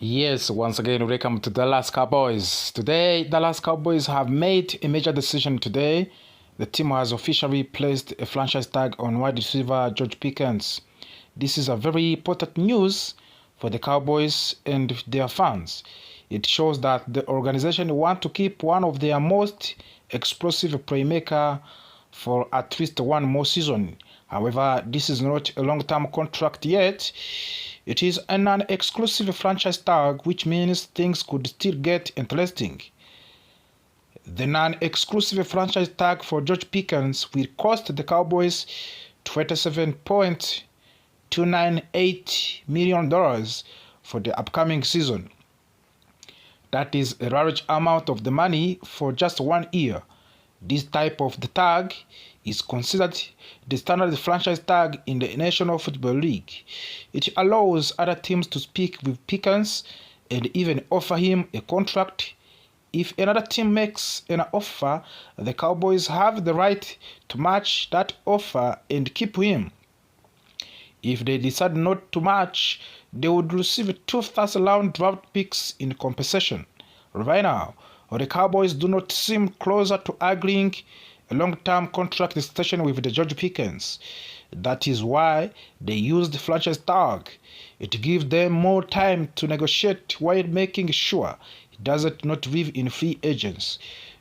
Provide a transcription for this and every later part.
Yes, once again, welcome to Dallas Cowboys. Today, Dallas Cowboys have made a major decision today. The team has officially placed a franchise tag on wide receiver George Pickens. This is a very important news for the Cowboys and their fans. It shows that the organization want to keep one of their most explosive playmaker for at least one more season. However, this is not a long-term contract yet. It is a non-exclusive franchise tag, which means things could still get interesting. The non-exclusive franchise tag for George Pickens will cost the Cowboys $27.298 million for the upcoming season. That is a large amount of the money for just 1 year. This type of the tag is considered the standard franchise tag in the National Football League. It allows other teams to speak with Pickens and even offer him a contract. If another team makes an offer, the Cowboys have the right to match that offer and keep him. If they decide not to match, they would receive 2 first-round draft picks in compensation. Right now, the Cowboys do not seem closer to agreeing a long-term contract extension with the George Pickens. That is why they used the franchise tag. It gives them more time to negotiate while making sure he does not live in free agents.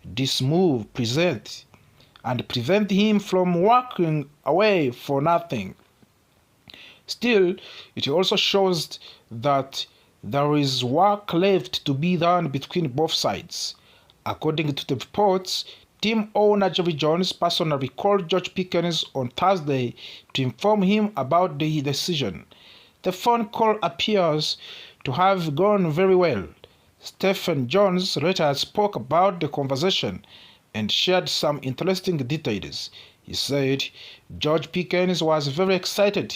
This move prevents him from walking away for nothing. Still, it also shows that there is work left to be done between both sides. According to the reports, team owner Jerry Jones personally called George Pickens on Thursday to inform him about the decision. The phone call appears to have gone very well. Stephen Jones later spoke about the conversation and shared some interesting details. He said George Pickens was very excited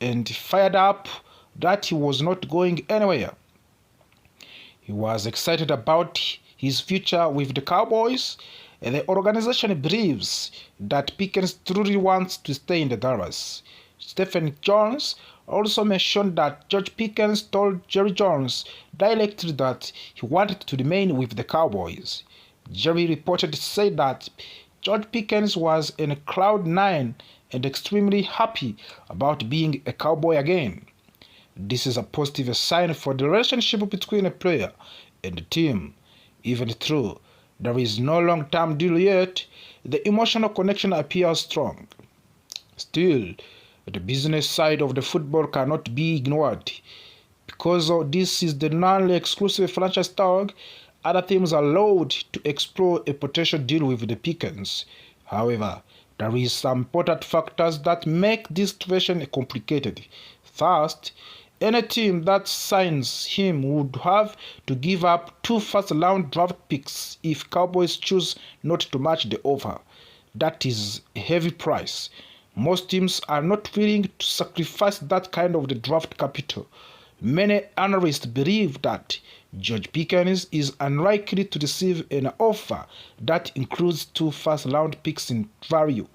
and fired up that he was not going anywhere. He was excited about his future with the Cowboys, and the organization believes that Pickens truly wants to stay in the Dallas. Stephen Jones also mentioned that George Pickens told Jerry Jones directly that he wanted to remain with the Cowboys. Jerry reported said that George Pickens was in cloud nine and extremely happy about being a Cowboy again. This is a positive sign for the relationship between a player and the team. Even though there is no long-term deal yet, the emotional connection appears strong. Still, the business side of the football cannot be ignored. Because this is the non-exclusive franchise tag, other teams are allowed to explore a potential deal with the Pickens. However, there is some important factors that make this situation complicated. First, any team that signs him would have to give up 2 first-round draft picks if Cowboys choose not to match the offer. That is a heavy price. Most teams are not willing to sacrifice that kind of the draft capital. Many analysts believe that George Pickens is unlikely to receive an offer that includes 2 first-round picks in value.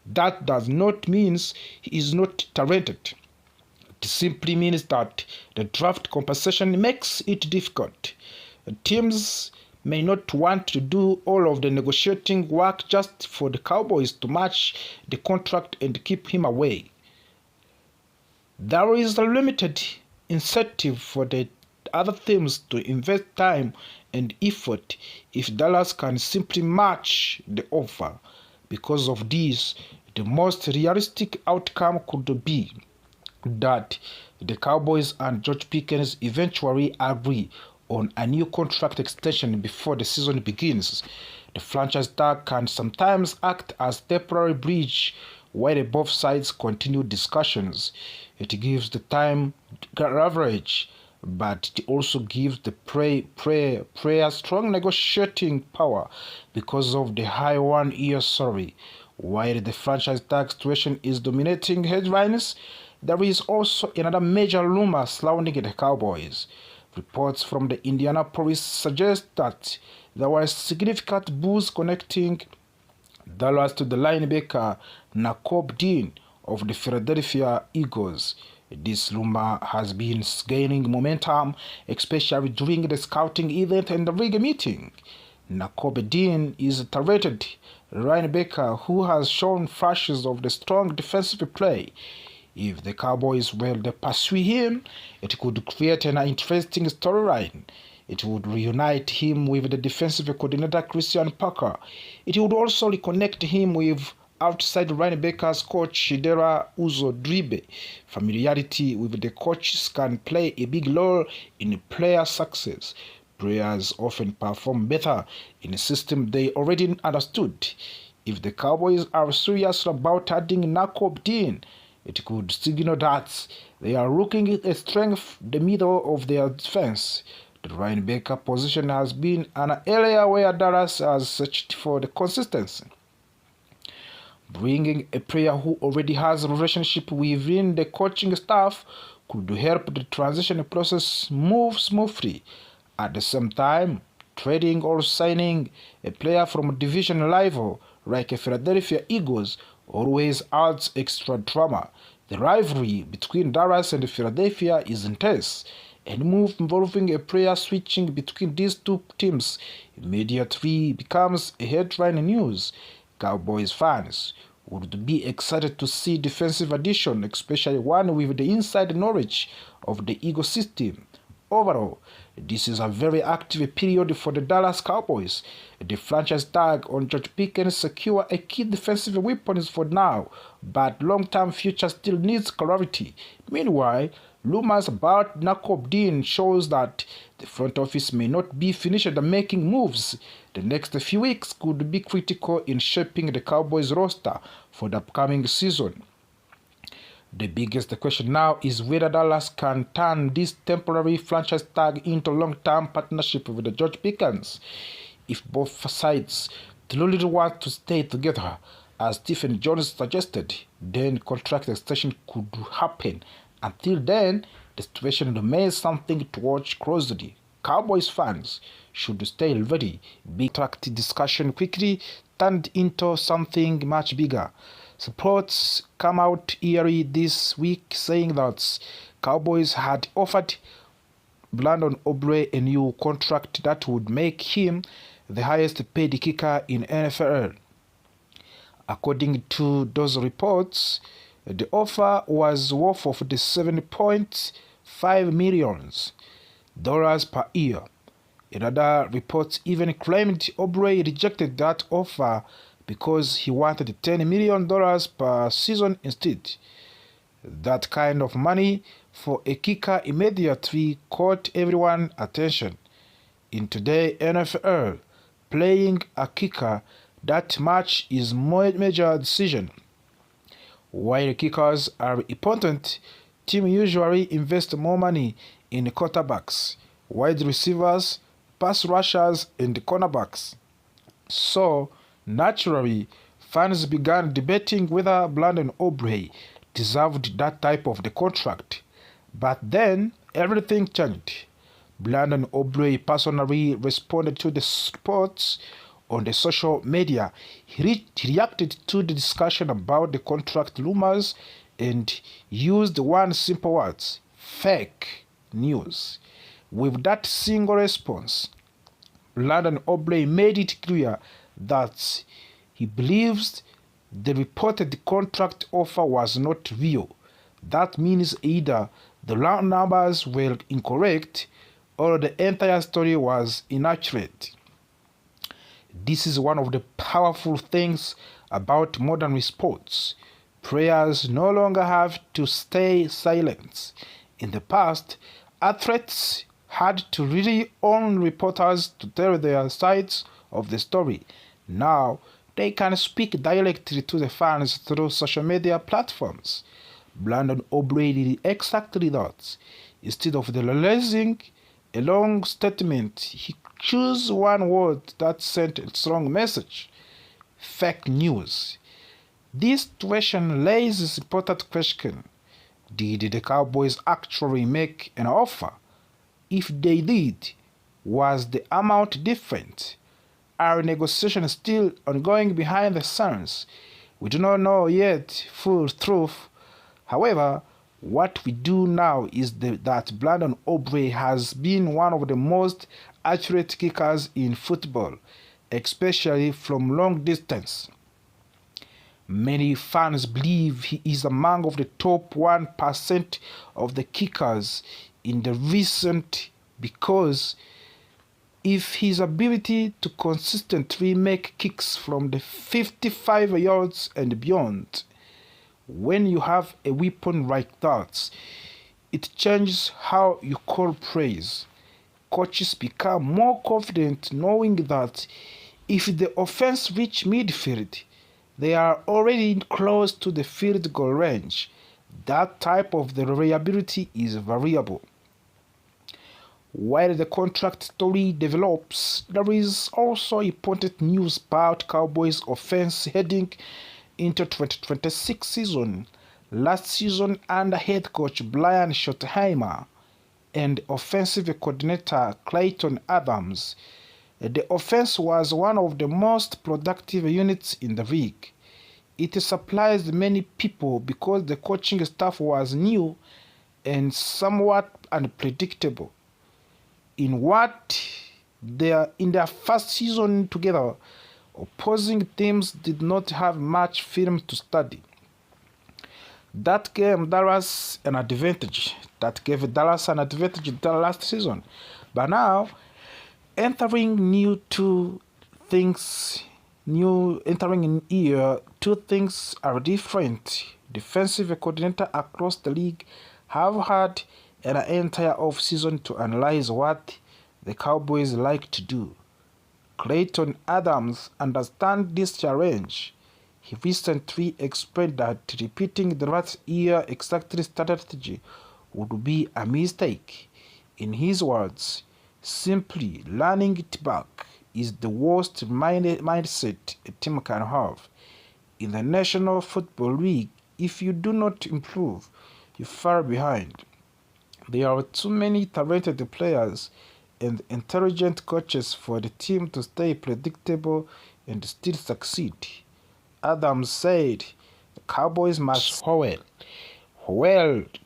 That does not mean he is not talented. It simply means that the draft compensation makes it difficult. Teams may not want to do all of the negotiating work just for the Cowboys to match the contract and keep him away. There is a limited incentive for the other teams to invest time and effort if Dallas can simply match the offer. Because of this, the most realistic outcome could be that the Cowboys and George Pickens eventually agree on a new contract extension before the season begins. The franchise tag can sometimes act as a temporary bridge while both sides continue discussions. It gives the time leverage, but it also gives the player strong negotiating power because of the high 1-year salary. While the franchise tag situation is dominating headlines, there is also another major rumor surrounding the Cowboys. Reports from the Indianapolis suggest that there were significant buzz connecting Dallas to the linebacker Nakobe Dean of the Philadelphia Eagles. This rumor has been gaining momentum, especially during the scouting event and the league meeting. Nakobe Dean is a talented linebacker who has shown flashes of the strong defensive play. If the Cowboys were to pursue him, it could create an interesting storyline. It would reunite him with the defensive coordinator Christian Parker. It would also reconnect him with outside linebackers coach Shidera Uzo-Dribe. Familiarity with the coaches can play a big role in player success. Players often perform better in a system they already understood. If the Cowboys are serious about adding Nakobe Dean, it could signal that they are looking at strengthen the middle of their defense. The linebacker position has been an area where Dallas has searched for the consistency. Bringing a player who already has a relationship within the coaching staff could help the transition process move smoothly. At the same time, trading or signing a player from a division rival like a Philadelphia Eagles always adds extra drama. The rivalry between Dallas and Philadelphia is intense. Any move involving a player switching between these two teams immediately becomes a headline news. Cowboys fans would be excited to see defensive addition, especially one with the inside knowledge of the ecosystem. Overall, this is a very active period for the Dallas Cowboys. The franchise tag on George Pickens secure a key defensive weapons for now, but long-term future still needs clarity. Meanwhile, rumors about Nakobe Dean shows that the front office may not be finished making moves. The next few weeks could be critical in shaping the Cowboys roster for the upcoming season. The biggest question now is whether Dallas can turn this temporary franchise tag into long-term partnership with the George Pickens. If both sides truly want to stay together, as Stephen Jones suggested, then contract extension could happen. Until then, the situation remains something to watch closely. Cowboys fans should stay ready. Big contract discussion quickly turned into something much bigger. Reports come out early this week saying that Cowboys had offered Brandon Aubrey a new contract that would make him the highest paid kicker in NFL. According to those reports, the offer was worth of the $7.5 million per year. Another report even claimed Aubrey rejected that offer because he wanted $10 million per season instead. That kind of money for a kicker immediately caught everyone's attention. In today's NFL, playing a kicker that much is a major decision. While kickers are important, teams usually invest more money in quarterbacks, wide receivers, pass rushers, and cornerbacks. So, naturally, fans began debating whether Brandon Aubrey deserved that type of the contract. But then, everything changed. Brandon Aubrey personally responded to the reports on the social media. He reacted to the discussion about the contract rumors and used one simple word: fake news. With that single response, Brandon Aubrey made it clear that he believes the reported contract offer was not real. That means either the round numbers were incorrect or the entire story was inaccurate. This is one of the powerful things about modern sports. Players no longer have to stay silent. In the past, athletes had to rely on reporters to tell their sides of the story. Now, they can speak directly to the fans through social media platforms. Brandon Aubrey did exactly that. Instead of releasing a long statement, he chose one word that sent a strong message: fake news. This situation raises an important question. Did the Cowboys actually make an offer? If they did, was the amount different? Are negotiations still ongoing behind the scenes? We do not know yet full truth. However, What we do now is that Brandon Aubrey has been one of the most accurate kickers in football, especially from long distance. Many fans believe he is among the top 1% of the kickers in the recent because if his ability to consistently make kicks from the 55 yards and beyond. When you have a weapon like that, it changes how you call praise. Coaches become more confident knowing that if the offense reach midfield, they are already close to the field goal range. That type of the reliability is variable. While the contract story develops, there is also important news about Cowboys offense heading into 2026 season. Last season under head coach Brian Schottenheimer and offensive coordinator Clayton Adams, the offense was one of the most productive units in the league. It surprised many people because the coaching staff was new and somewhat unpredictable. In their first season together, opposing teams did not have much film to study. That gave Dallas an advantage. Last season. But now, entering in year, two things are different. Defensive coordinator across the league have had an entire off-season to analyze what the Cowboys like to do. Clayton Adams understands this challenge. He recently explained that repeating the last year exactly strategy would be a mistake. In his words, simply running it back is the worst mindset a team can have. In the National Football League, if you do not improve, you fall behind. There are too many talented players and intelligent coaches for the team to stay predictable and still succeed. Adams said the Cowboys must Howell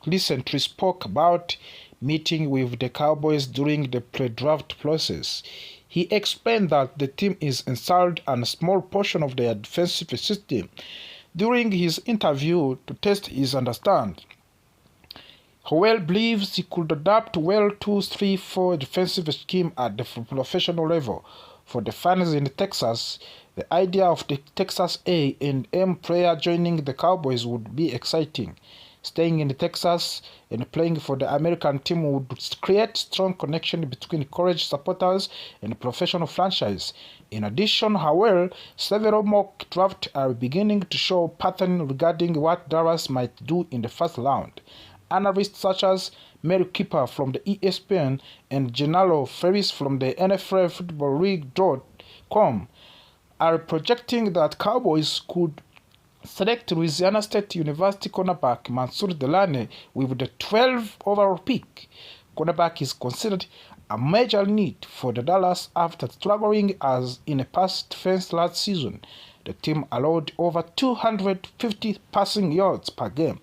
recently spoke about meeting with the Cowboys during the pre-draft process. He explained that the team is installed on a small portion of their defensive system during his interview to test his understanding. Howell believes he could adapt well to 3-4 defensive scheme at the professional level. For the fans in Texas, the idea of the Texas A&M player joining the Cowboys would be exciting. Staying in Texas and playing for the American team would create strong connection between college supporters and professional franchise. In addition, however, several mock drafts are beginning to show pattern regarding what Dallas might do in the first round. Analysts such as Mary Kipper from the ESPN and Gennaro Ferris from the NFL Football League.com are projecting that Cowboys could select Louisiana State University cornerback Mansour Delane with the 12th overall pick. Cornerback is considered a major need for the Dallas after struggling as in a pass defense last season. The team allowed over 250 passing yards per game.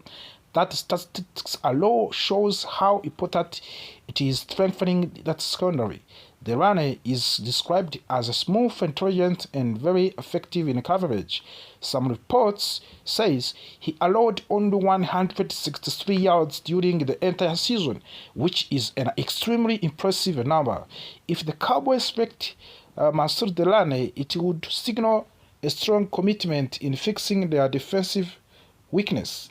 That statistics alone shows how important it is strengthening that secondary. The runner is described as a smooth, intelligent, and very effective in coverage. Some reports says he allowed only 163 yards during the entire season, which is an extremely impressive number. If the Cowboys select Mansour Delane, it would signal a strong commitment in fixing their defensive weakness.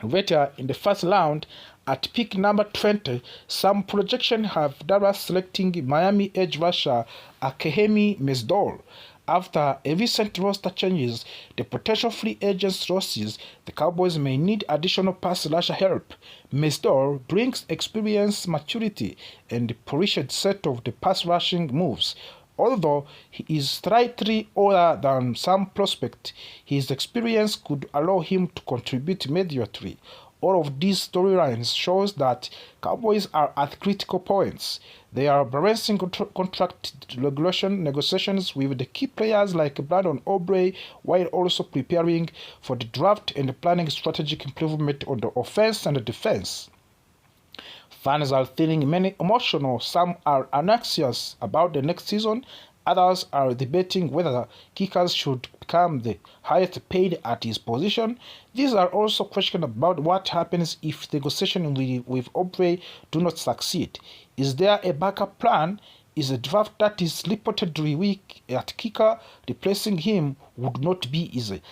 Later in the first round, at pick number 20, some projections have Dallas selecting Miami edge rusher Akehemi Mesdor. After a recent roster changes, the potential free agents losses, the Cowboys may need additional pass rusher help. Mesdor brings experience, maturity, and a polished set of the pass rushing moves. Although he is slightly older than some prospects, his experience could allow him to contribute immediately. All of these storylines shows that Cowboys are at critical points. They are balancing contract regulation negotiations with the key players like Brandon Aubrey, while also preparing for the draft and planning strategic improvement on the offense and the defense. Fans are feeling many emotional. Some are anxious about the next season. Others are debating whether kickers should become the highest paid at his position. These are also questions about what happens if negotiations with Aubrey do not succeed. Is there a backup plan? Is a draft that is reportedly weak at kicker? Replacing him would not be easy.